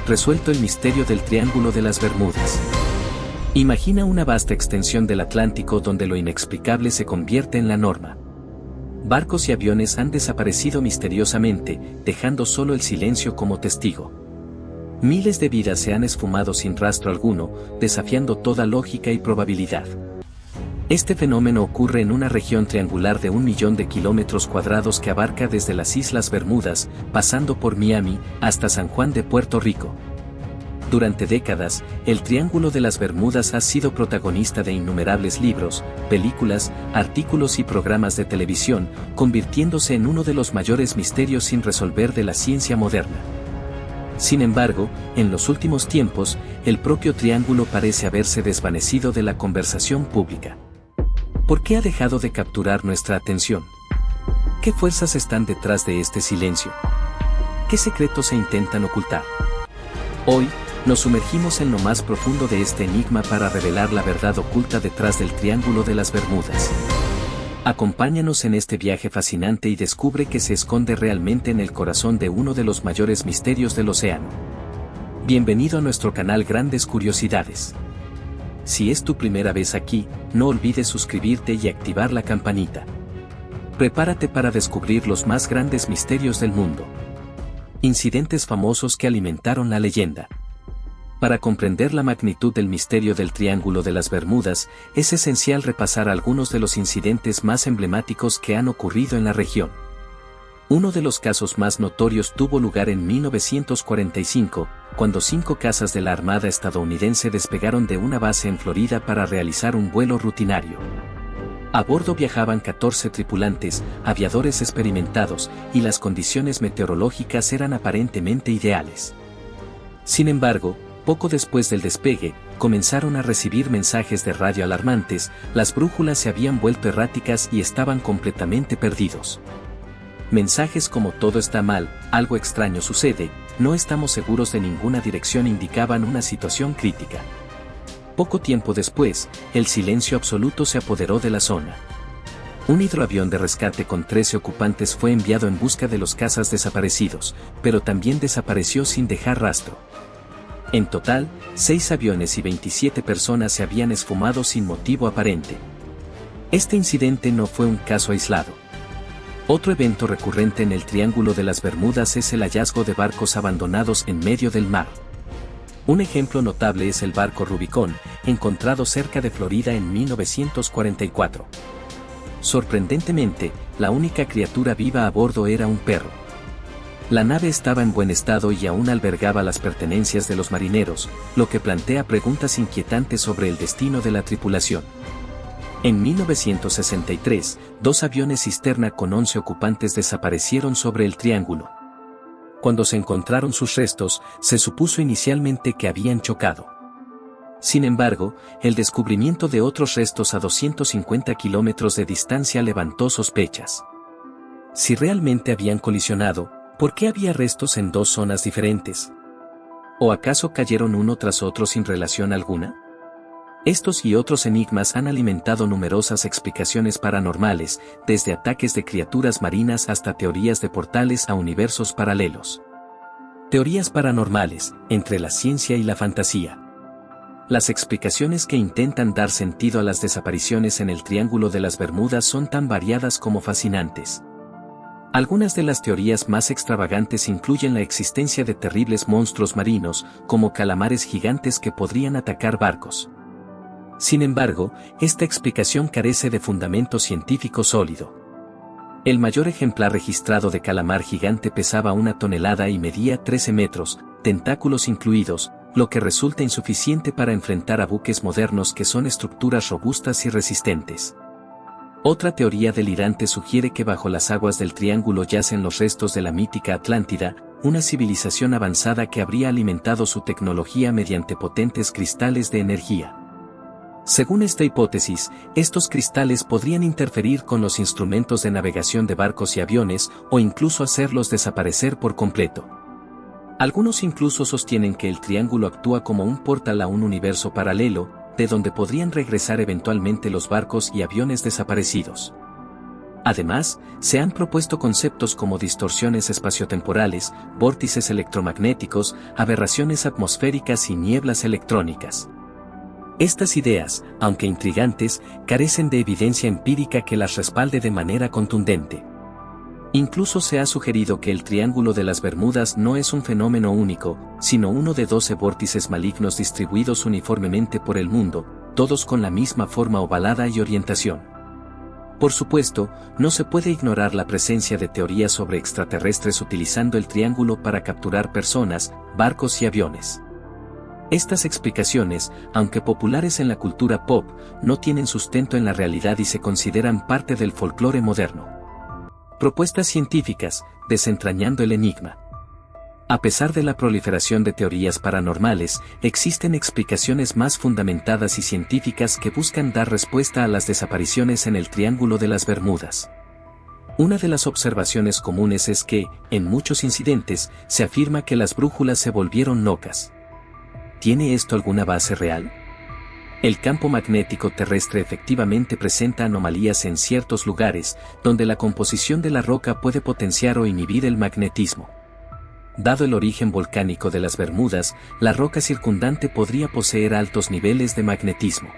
resuelto el misterio del Triángulo de las Bermudas. Imagina una vasta extensión del Atlántico donde lo inexplicable se convierte en la norma. Barcos y aviones han desaparecido misteriosamente, dejando solo el silencio como testigo. Miles de vidas se han esfumado sin rastro alguno, desafiando toda lógica y probabilidad. Este fenómeno ocurre en una región triangular de 1 millón de kilómetros cuadrados que abarca desde las Islas Bermudas, pasando por Miami, hasta San Juan de Puerto Rico. Durante décadas, el Triángulo de las Bermudas ha sido protagonista de innumerables libros, películas, artículos y programas de televisión, convirtiéndose en uno de los mayores misterios sin resolver de la ciencia moderna. Sin embargo, en los últimos tiempos, el propio triángulo parece haberse desvanecido de la conversación pública. ¿Por qué ha dejado de capturar nuestra atención? ¿Qué fuerzas están detrás de este silencio? ¿Qué secretos se intentan ocultar? Hoy, nos sumergimos en lo más profundo de este enigma para revelar la verdad oculta detrás del Triángulo de las Bermudas. Acompáñanos en este viaje fascinante y descubre qué se esconde realmente en el corazón de uno de los mayores misterios del océano. Bienvenido a nuestro canal Grandes Curiosidades. Si es tu primera vez aquí, no olvides suscribirte y activar la campanita. Prepárate para descubrir los más grandes misterios del mundo. Incidentes famosos que alimentaron la leyenda. Para comprender la magnitud del misterio del Triángulo de las Bermudas, es esencial repasar algunos de los incidentes más emblemáticos que han ocurrido en la región. Uno de los casos más notorios tuvo lugar en 1945, cuando 5 cazas de la Armada estadounidense despegaron de una base en Florida para realizar un vuelo rutinario. A bordo viajaban 14 tripulantes, aviadores experimentados, y las condiciones meteorológicas eran aparentemente ideales. Sin embargo, poco después del despegue, comenzaron a recibir mensajes de radio alarmantes, las brújulas se habían vuelto erráticas y estaban completamente perdidos. Mensajes como "todo está mal, algo extraño sucede, no estamos seguros de ninguna dirección" indicaban una situación crítica. Poco tiempo después, el silencio absoluto se apoderó de la zona. Un hidroavión de rescate con 13 ocupantes fue enviado en busca de los cazas desaparecidos, pero también desapareció sin dejar rastro. En total, 6 aviones y 27 personas se habían esfumado sin motivo aparente. Este incidente no fue un caso aislado. Otro evento recurrente en el Triángulo de las Bermudas es el hallazgo de barcos abandonados en medio del mar. Un ejemplo notable es el barco Rubicón, encontrado cerca de Florida en 1944. Sorprendentemente, la única criatura viva a bordo era un perro. La nave estaba en buen estado y aún albergaba las pertenencias de los marineros, lo que plantea preguntas inquietantes sobre el destino de la tripulación. En 1963, 2 aviones cisterna con 11 ocupantes desaparecieron sobre el Triángulo. Cuando se encontraron sus restos, se supuso inicialmente que habían chocado. Sin embargo, el descubrimiento de otros restos a 250 kilómetros de distancia levantó sospechas. Si realmente habían colisionado, ¿por qué había restos en 2 zonas diferentes? ¿O acaso cayeron uno tras otro sin relación alguna? Estos y otros enigmas han alimentado numerosas explicaciones paranormales, desde ataques de criaturas marinas hasta teorías de portales a universos paralelos. Teorías paranormales, entre la ciencia y la fantasía. Las explicaciones que intentan dar sentido a las desapariciones en el Triángulo de las Bermudas son tan variadas como fascinantes. Algunas de las teorías más extravagantes incluyen la existencia de terribles monstruos marinos, como calamares gigantes que podrían atacar barcos. Sin embargo, esta explicación carece de fundamento científico sólido. El mayor ejemplar registrado de calamar gigante pesaba 1 tonelada y medía 13 metros, tentáculos incluidos, lo que resulta insuficiente para enfrentar a buques modernos que son estructuras robustas y resistentes. Otra teoría delirante sugiere que bajo las aguas del Triángulo yacen los restos de la mítica Atlántida, una civilización avanzada que habría alimentado su tecnología mediante potentes cristales de energía. Según esta hipótesis, estos cristales podrían interferir con los instrumentos de navegación de barcos y aviones, o incluso hacerlos desaparecer por completo. Algunos incluso sostienen que el Triángulo actúa como un portal a un universo paralelo, de donde podrían regresar eventualmente los barcos y aviones desaparecidos. Además, se han propuesto conceptos como distorsiones espaciotemporales, vórtices electromagnéticos, aberraciones atmosféricas y nieblas electrónicas. Estas ideas, aunque intrigantes, carecen de evidencia empírica que las respalde de manera contundente. Incluso se ha sugerido que el Triángulo de las Bermudas no es un fenómeno único, sino uno de 12 vórtices malignos distribuidos uniformemente por el mundo, todos con la misma forma ovalada y orientación. Por supuesto, no se puede ignorar la presencia de teorías sobre extraterrestres utilizando el triángulo para capturar personas, barcos y aviones. Estas explicaciones, aunque populares en la cultura pop, no tienen sustento en la realidad y se consideran parte del folclore moderno. Propuestas científicas, desentrañando el enigma. A pesar de la proliferación de teorías paranormales, existen explicaciones más fundamentadas y científicas que buscan dar respuesta a las desapariciones en el Triángulo de las Bermudas. Una de las observaciones comunes es que, en muchos incidentes, se afirma que las brújulas se volvieron locas. ¿Tiene esto alguna base real? El campo magnético terrestre efectivamente presenta anomalías en ciertos lugares, donde la composición de la roca puede potenciar o inhibir el magnetismo. Dado el origen volcánico de las Bermudas, la roca circundante podría poseer altos niveles de magnetismo.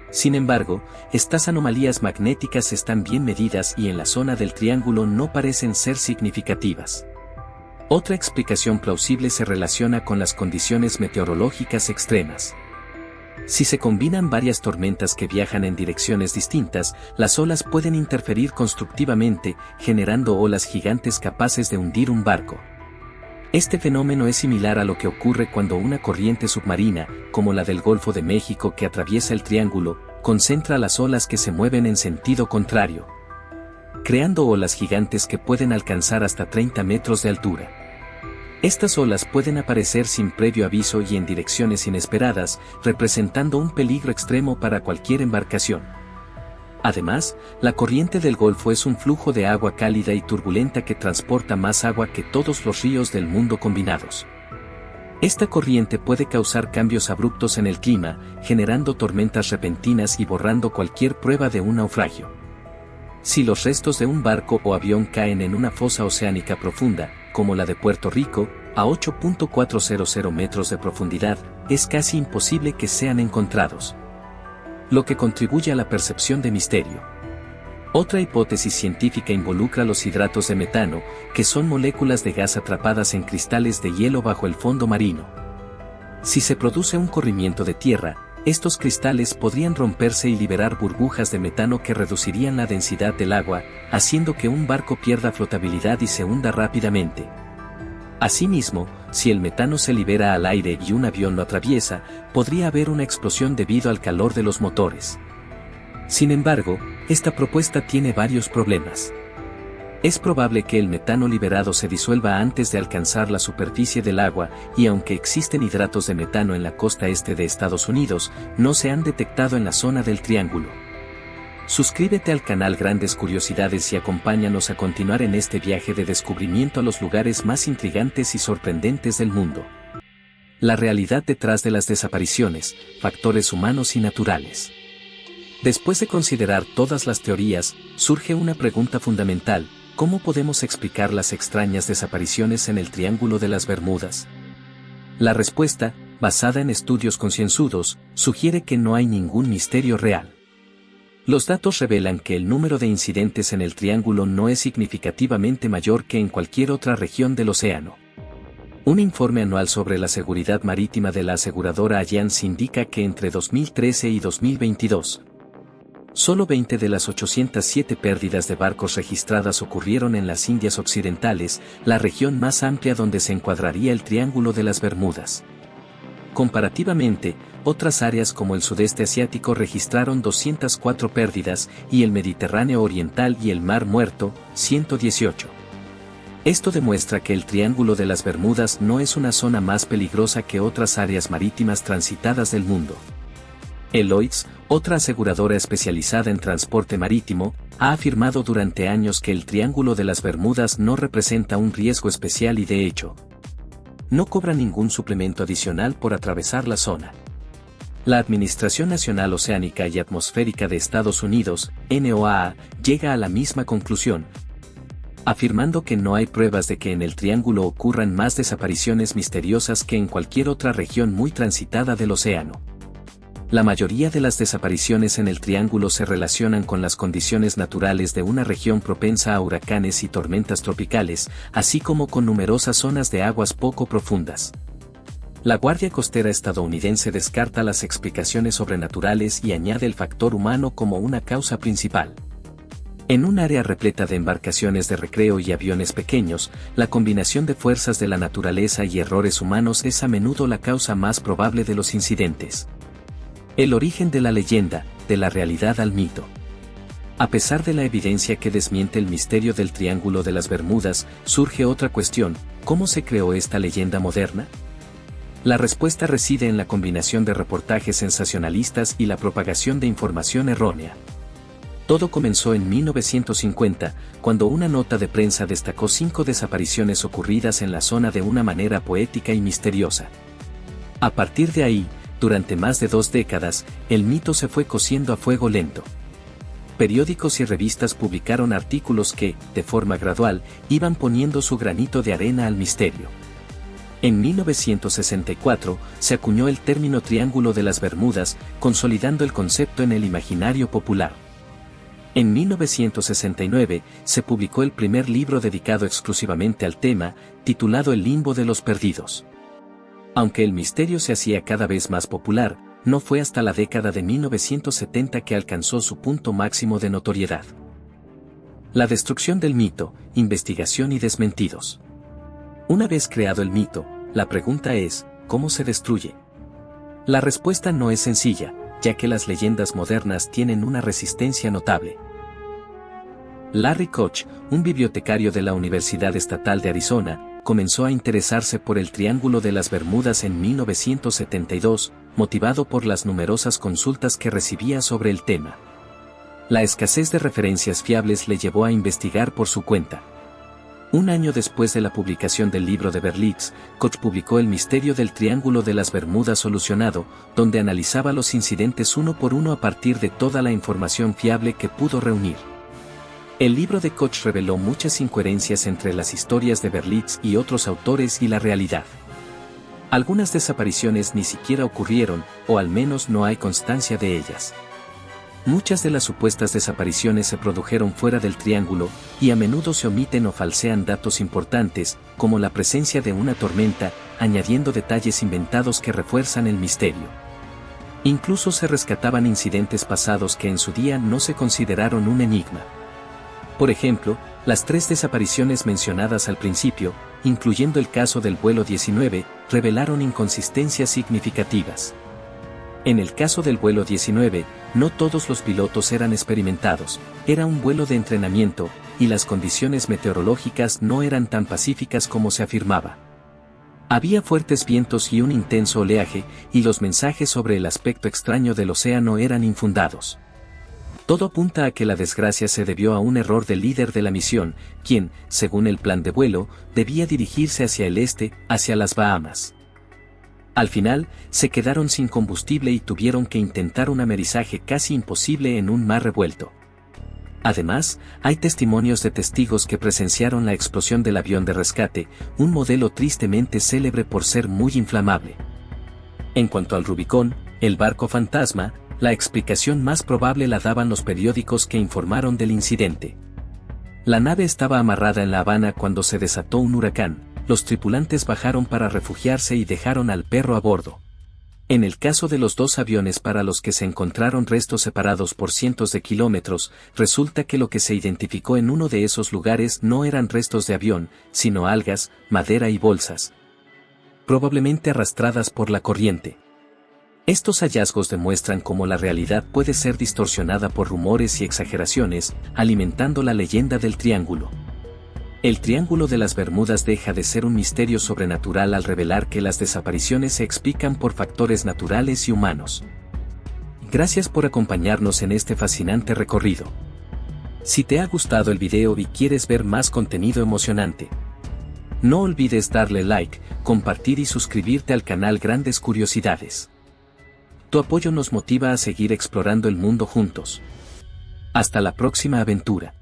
Sin embargo, estas anomalías magnéticas están bien medidas y en la zona del triángulo no parecen ser significativas. Otra explicación plausible se relaciona con las condiciones meteorológicas extremas. Si se combinan varias tormentas que viajan en direcciones distintas, las olas pueden interferir constructivamente, generando olas gigantes capaces de hundir un barco. Este fenómeno es similar a lo que ocurre cuando una corriente submarina, como la del Golfo de México que atraviesa el triángulo, concentra las olas que se mueven en sentido contrario, creando olas gigantes que pueden alcanzar hasta 30 metros de altura. Estas olas pueden aparecer sin previo aviso y en direcciones inesperadas, representando un peligro extremo para cualquier embarcación. Además, la corriente del Golfo es un flujo de agua cálida y turbulenta que transporta más agua que todos los ríos del mundo combinados. Esta corriente puede causar cambios abruptos en el clima, generando tormentas repentinas y borrando cualquier prueba de un naufragio. Si los restos de un barco o avión caen en una fosa oceánica profunda, como la de Puerto Rico, a 8.400 metros de profundidad, es casi imposible que sean encontrados, lo que contribuye a la percepción de misterio. Otra hipótesis científica involucra los hidratos de metano, que son moléculas de gas atrapadas en cristales de hielo bajo el fondo marino. Si se produce un corrimiento de tierra, estos cristales podrían romperse y liberar burbujas de metano que reducirían la densidad del agua, haciendo que un barco pierda flotabilidad y se hunda rápidamente. Asimismo, si el metano se libera al aire y un avión lo atraviesa, podría haber una explosión debido al calor de los motores. Sin embargo, esta propuesta tiene varios problemas. Es probable que el metano liberado se disuelva antes de alcanzar la superficie del agua, y aunque existen hidratos de metano en la costa este de Estados Unidos, no se han detectado en la zona del triángulo. Suscríbete al canal Grandes Curiosidades y acompáñanos a continuar en este viaje de descubrimiento a los lugares más intrigantes y sorprendentes del mundo. La realidad detrás de las desapariciones, factores humanos y naturales. Después de considerar todas las teorías, surge una pregunta fundamental: ¿cómo podemos explicar las extrañas desapariciones en el Triángulo de las Bermudas? La respuesta, basada en estudios concienzudos, sugiere que no hay ningún misterio real. Los datos revelan que el número de incidentes en el triángulo no es significativamente mayor que en cualquier otra región del océano. Un informe anual sobre la seguridad marítima de la aseguradora Allianz indica que entre 2013 y 2022, solo 20 de las 807 pérdidas de barcos registradas ocurrieron en las Indias Occidentales, la región más amplia donde se encuadraría el Triángulo de las Bermudas. Comparativamente, otras áreas como el sudeste asiático registraron 204 pérdidas, y el Mediterráneo Oriental y el Mar Muerto, 118. Esto demuestra que el Triángulo de las Bermudas no es una zona más peligrosa que otras áreas marítimas transitadas del mundo. Lloyd's, otra aseguradora especializada en transporte marítimo, ha afirmado durante años que el Triángulo de las Bermudas no representa un riesgo especial y de hecho, no cobra ningún suplemento adicional por atravesar la zona. La Administración Nacional Oceánica y Atmosférica de Estados Unidos, NOAA, llega a la misma conclusión, afirmando que no hay pruebas de que en el Triángulo ocurran más desapariciones misteriosas que en cualquier otra región muy transitada del océano. La mayoría de las desapariciones en el Triángulo se relacionan con las condiciones naturales de una región propensa a huracanes y tormentas tropicales, así como con numerosas zonas de aguas poco profundas. La Guardia Costera estadounidense descarta las explicaciones sobrenaturales y añade el factor humano como una causa principal. En un área repleta de embarcaciones de recreo y aviones pequeños, la combinación de fuerzas de la naturaleza y errores humanos es a menudo la causa más probable de los incidentes. El origen de la leyenda, de la realidad al mito. A pesar de la evidencia que desmiente el misterio del Triángulo de las Bermudas, surge otra cuestión: ¿cómo se creó esta leyenda moderna? La respuesta reside en la combinación de reportajes sensacionalistas y la propagación de información errónea. Todo comenzó en 1950, cuando una nota de prensa destacó 5 desapariciones ocurridas en la zona de una manera poética y misteriosa. A partir de ahí, durante más de 2 décadas, el mito se fue cociendo a fuego lento. Periódicos y revistas publicaron artículos que, de forma gradual, iban poniendo su granito de arena al misterio. En 1964, se acuñó el término Triángulo de las Bermudas, consolidando el concepto en el imaginario popular. En 1969, se publicó el primer libro dedicado exclusivamente al tema, titulado El limbo de los perdidos. Aunque el misterio se hacía cada vez más popular, no fue hasta la década de 1970 que alcanzó su punto máximo de notoriedad. La destrucción del mito, investigación y desmentidos. Una vez creado el mito, la pregunta es, ¿cómo se destruye? La respuesta no es sencilla, ya que las leyendas modernas tienen una resistencia notable. Larry Koch, un bibliotecario de la Universidad Estatal de Arizona, comenzó a interesarse por el Triángulo de las Bermudas en 1972, motivado por las numerosas consultas que recibía sobre el tema. La escasez de referencias fiables le llevó a investigar por su cuenta. Un año después de la publicación del libro de Berlitz, Koch publicó El misterio del Triángulo de las Bermudas solucionado, donde analizaba los incidentes uno por uno a partir de toda la información fiable que pudo reunir. El libro de Koch reveló muchas incoherencias entre las historias de Berlitz y otros autores y la realidad. Algunas desapariciones ni siquiera ocurrieron, o al menos no hay constancia de ellas. Muchas de las supuestas desapariciones se produjeron fuera del Triángulo, y a menudo se omiten o falsean datos importantes, como la presencia de una tormenta, añadiendo detalles inventados que refuerzan el misterio. Incluso se rescataban incidentes pasados que en su día no se consideraron un enigma. Por ejemplo, las 3 desapariciones mencionadas al principio, incluyendo el caso del vuelo 19, revelaron inconsistencias significativas. En el caso del vuelo 19, no todos los pilotos eran experimentados, era un vuelo de entrenamiento, y las condiciones meteorológicas no eran tan pacíficas como se afirmaba. Había fuertes vientos y un intenso oleaje, y los mensajes sobre el aspecto extraño del océano eran infundados. Todo apunta a que la desgracia se debió a un error del líder de la misión, quien, según el plan de vuelo, debía dirigirse hacia el este, hacia las Bahamas. Al final, se quedaron sin combustible y tuvieron que intentar un amerizaje casi imposible en un mar revuelto. Además, hay testimonios de testigos que presenciaron la explosión del avión de rescate, un modelo tristemente célebre por ser muy inflamable. En cuanto al Rubicón, el barco fantasma, la explicación más probable la daban los periódicos que informaron del incidente. La nave estaba amarrada en La Habana cuando se desató un huracán. Los tripulantes bajaron para refugiarse y dejaron al perro a bordo. En el caso de los 2 aviones para los que se encontraron restos separados por cientos de kilómetros, resulta que lo que se identificó en uno de esos lugares no eran restos de avión, sino algas, madera y bolsas, probablemente arrastradas por la corriente. Estos hallazgos demuestran cómo la realidad puede ser distorsionada por rumores y exageraciones, alimentando la leyenda del Triángulo. El Triángulo de las Bermudas deja de ser un misterio sobrenatural al revelar que las desapariciones se explican por factores naturales y humanos. Gracias por acompañarnos en este fascinante recorrido. Si te ha gustado el video y quieres ver más contenido emocionante, no olvides darle like, compartir y suscribirte al canal Grandes Curiosidades. Tu apoyo nos motiva a seguir explorando el mundo juntos. Hasta la próxima aventura.